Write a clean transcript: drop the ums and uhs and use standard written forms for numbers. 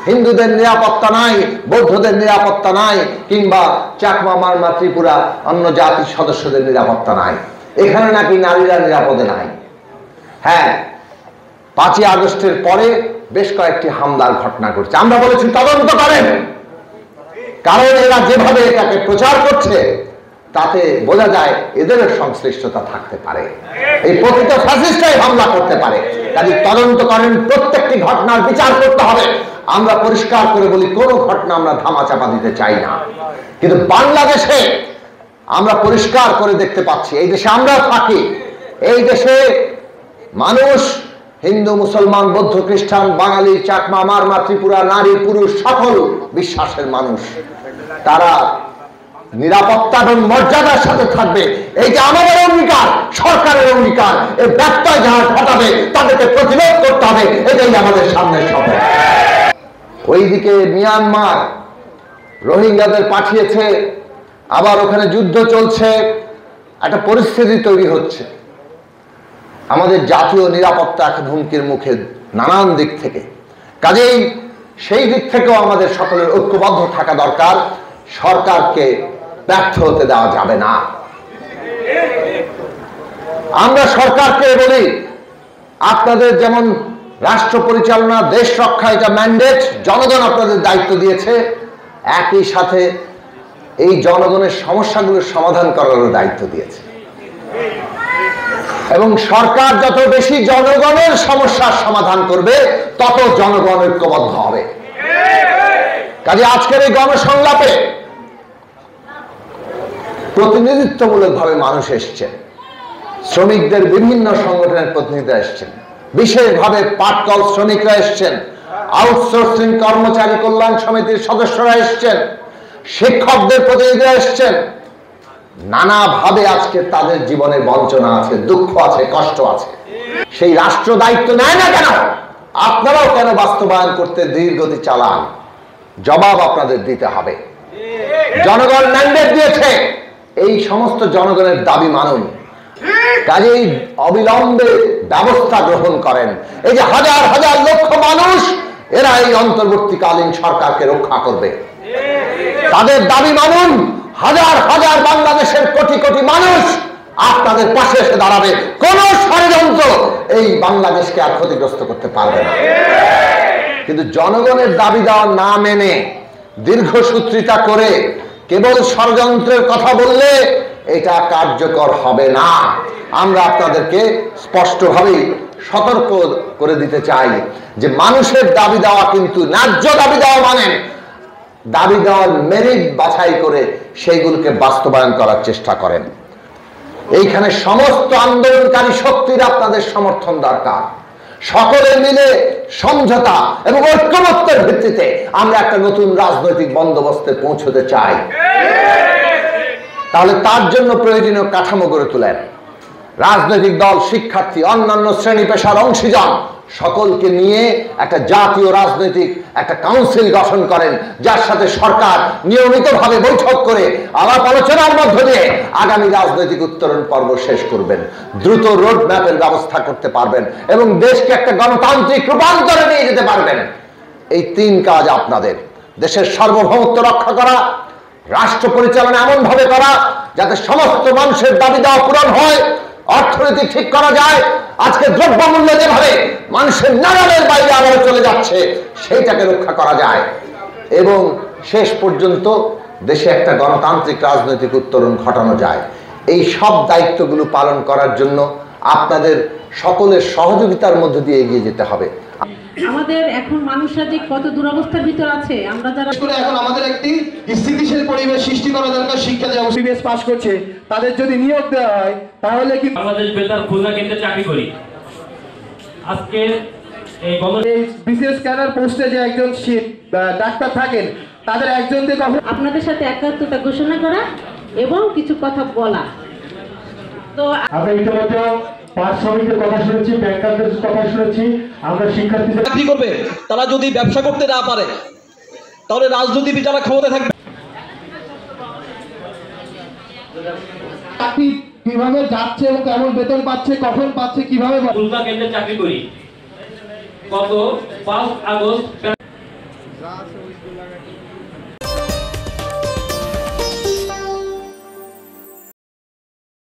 হিন্দুদের নিরাপত্তা নাই, বৌদ্ধদের নিরাপত্তা নাই, কিংবা চাকমা, মারমা, ত্রিপুরা অন্য জাতির সদস্যদের নিরাপত্তা নাই। এখানে নাকি নারীরা নিরাপদে নাই। হ্যাঁ, 5ই আগস্টের পরে বেশ কয়েকটি হামলার ঘটনা ঘটছে। আমরা বলেছি তদন্ত করেন, কারণ এরা যেভাবে এটাকে প্রচার করছে তাতে বোঝা যায় এদের সংশ্লিষ্টতা থাকতে পারে। এই প্রতিটা ফ্যাসিস্টই হামলা করতে পারে। কাজে তদন্ত করেন, প্রত্যেকটি ঘটনার বিচার করতে হবে। আমরা পরিষ্কার করে বলি, কোনো ঘটনা আমরা ধামাচাপা দিতে চাই না। কিন্তু বাংলাদেশে আমরা পরিষ্কার করে দেখতে পাচ্ছি, এই দেশে আমরা থাকি, এই দেশে মানুষ হিন্দু, মুসলমান, বৌদ্ধ, খ্রিস্টান, বাঙালি, চাকমা, মারমা, ত্রিপুরা, নারী, পুরুষ, সকল বিশ্বাসের মানুষ, তারা নিরাপত্তা এবং মর্যাদার সাথে থাকবে। এই যে আমাদের অঙ্গীকার, সরকারের অঙ্গীকার, এই ব্যত্যয় যারা ঘটাবে তাদেরকে প্রতিরোধ করতে হবে, এটাই আমাদের সামনের শপথ। ওইদিকে মিয়ানমার রোহিঙ্গাদের পাঠিয়েছে, আবার ওখানে যুদ্ধ চলছে, একটা পরিস্থিতি তৈরি হচ্ছে। আমাদের জাতীয় নিরাপত্তা এখন হুমকির মুখে নানান দিক থেকে। কাজেই সেই দিক থেকেও আমাদের সকলের ঐক্যবদ্ধ থাকা দরকার। সরকারকে ব্যর্থ হতে দেওয়া যাবে না। আমরা সরকারকে বলি, আপনাদের যেমন রাষ্ট্র পরিচালনা, দেশ রক্ষা, এটা ম্যান্ডেট, জনগণ আপনাদের দায়িত্ব দিয়েছে, একই সাথে এই জনগণের সমস্যাগুলোর সমাধান করারও দায়িত্ব দিয়েছে। এবং সরকার যত বেশি জনগণের সমস্যার সমাধান করবে, তত জনগণ ঐক্যবদ্ধ হবে। কাজে আজকের এই গণসংলাপে প্রতিনিধিত্বমূলকভাবে মানুষ এসছেন, শ্রমিকদের বিভিন্ন সংগঠনের প্রতিনিধিরা এসছেন, বিশেষভাবে পাটকল শ্রমিকরা এসছেন, আউটসোর্সিং কর্মচারী কল্যাণ সমিতির সদস্যরা এসছেন, শিক্ষকদের প্রতিনিধিরা এসছেন। নানাভাবে আজকে তাদের জীবনে বঞ্চনা আছে, দুঃখ আছে, কষ্ট আছে। সেই রাষ্ট্র দায়িত্ব নেয় না কেন? আপনারাও কেন বাস্তবায়ন করতে ধীরগতি চালান? জবাব আপনাদের দিতে হবে। জনগণ ম্যান্ডেট দিয়েছে, এই সমস্ত জনগণের দাবি মানুন। কাজেই অবিলম্বে ব্যবস্থা গ্রহণ করেন। এই যে হাজার হাজার লক্ষ মানুষ, এরা এই অন্তর্বর্তীকালীন সরকারকে রক্ষা করবে, তাদের দাবি মানুন। হাজার হাজার বাংলাদেশের কোটি কোটি মানুষ আপনাদের পাশে এসে দাঁড়াবে। কোন ষড়যন্ত্র এই বাংলাদেশকে আর ক্ষতিগ্রস্ত করতে পারবে না। কিন্তু জনগণের দাবি দেওয়া না মেনে, দীর্ঘসূত্রিতা করে কেবল ষড়যন্ত্রের কথা বললে এটা কার্যকর হবে না। আমরা আপনাদেরকে স্পষ্টভাবেই সতর্ক করে দিতে চাই যে মানুষের দাবি দেওয়া কিন্তু ন্যায্য দাবি দেওয়া মানেন, দাবি দেওয়ার মেরিট বাছাই করে সেইগুলোকে বাস্তবায়ন করার চেষ্টা করেন। এইখানে সমস্ত আন্দোলনকারী শক্তির আপনাদের সমর্থন দরকার। সকলে মিলে সমঝোতা এবং ঐক্যমত্যের ভিত্তিতে আমরা একটা নতুন রাজনৈতিক বন্দোবস্তে পৌঁছতে চাই। তাহলে তার জন্য প্রয়োজনীয় কাঠামো গড়ে তোলেন। রাজনৈতিক দল, শিক্ষার্থী, অন্যান্য শ্রেণী পেশার অংশীজন সকলকে নিয়ে একটা জাতীয় রাজনৈতিক একটা কাউন্সিল গঠন করেন, যার সাথে সরকার নিয়মিতভাবে বৈঠক করে আলাপ আলোচনার মধ্য দিয়ে আগামী রাজনৈতিক উত্তরণ পর্ব শেষ করবেন, দ্রুত রোড ম্যাপের ব্যবস্থা করতে পারবেন এবং দেশকে একটা গণতান্ত্রিক রূপান্তরে নিয়ে যেতে পারবেন। এই 3 কাজ আপনাদের: দেশের সার্বভৌমত্ব রক্ষা করা, রাষ্ট্র পরিচালনা এমন ভাবে করা যাতে সমস্ত মানুষের দাবি দেওয়া পূরণ হয়, অর্থনীতি ঠিক করা যায়, আজকে দ্রব্যমূল্য যেভাবে মানুষের নাগালের বাইরে আবার চলে যাচ্ছে সেইটাকে রক্ষা করা যায়, এবং শেষ পর্যন্ত দেশে একটা গণতান্ত্রিক রাজনৈতিক উত্তরণ ঘটানো যায়। এই সব দায়িত্বগুলো পালন করার জন্য আপনাদের সকলের সহযোগিতার মধ্য দিয়ে এগিয়ে যেতে হবে। আমাদের এখন মানুষরা যে কত দুরবস্থার ভিতর আছে, আমরা যারা এখন আমাদের একটি স্থিতিশীল পরিবেশ সৃষ্টি করা দরকার। শিক্ষা যে পরিবেশ পাস করছে তাদের যদি নিয়োগ দেওয়া হয় তাহলে কি বাংলাদেশ বেতার খুলনা কেন্দ্রে চাকরি করি। আজকে এই বিশেষ ক্যাডার পোস্টে যে একজন ডাক্তার থাকেন তাদের একজন থেকে আপনাদের সাথে একাত্মতা ঘোষণা করা এবং কিছু কথা বলা। তো আমরা ইতিমধ্যে পাঁচ শ্রমিকদের কথা শুনেছি, ব্যাংকারদের কথা শুনেছি। আমরা শিক্ষার্থীদের চাকরি করবে, তারা যদি ব্যবসা করতে না পারে তাহলে রাজনীতিবিদ যারা ক্ষমতা থাকবে চাকরি কিভাবে যাচ্ছে এবং কেমন বেতন পাচ্ছে, কখন পাচ্ছে, কিভাবে খুলনা কেন্দ্রে চাকরি করি। গত 5 আগস্ট যা আছে ওইগুলো লাগাই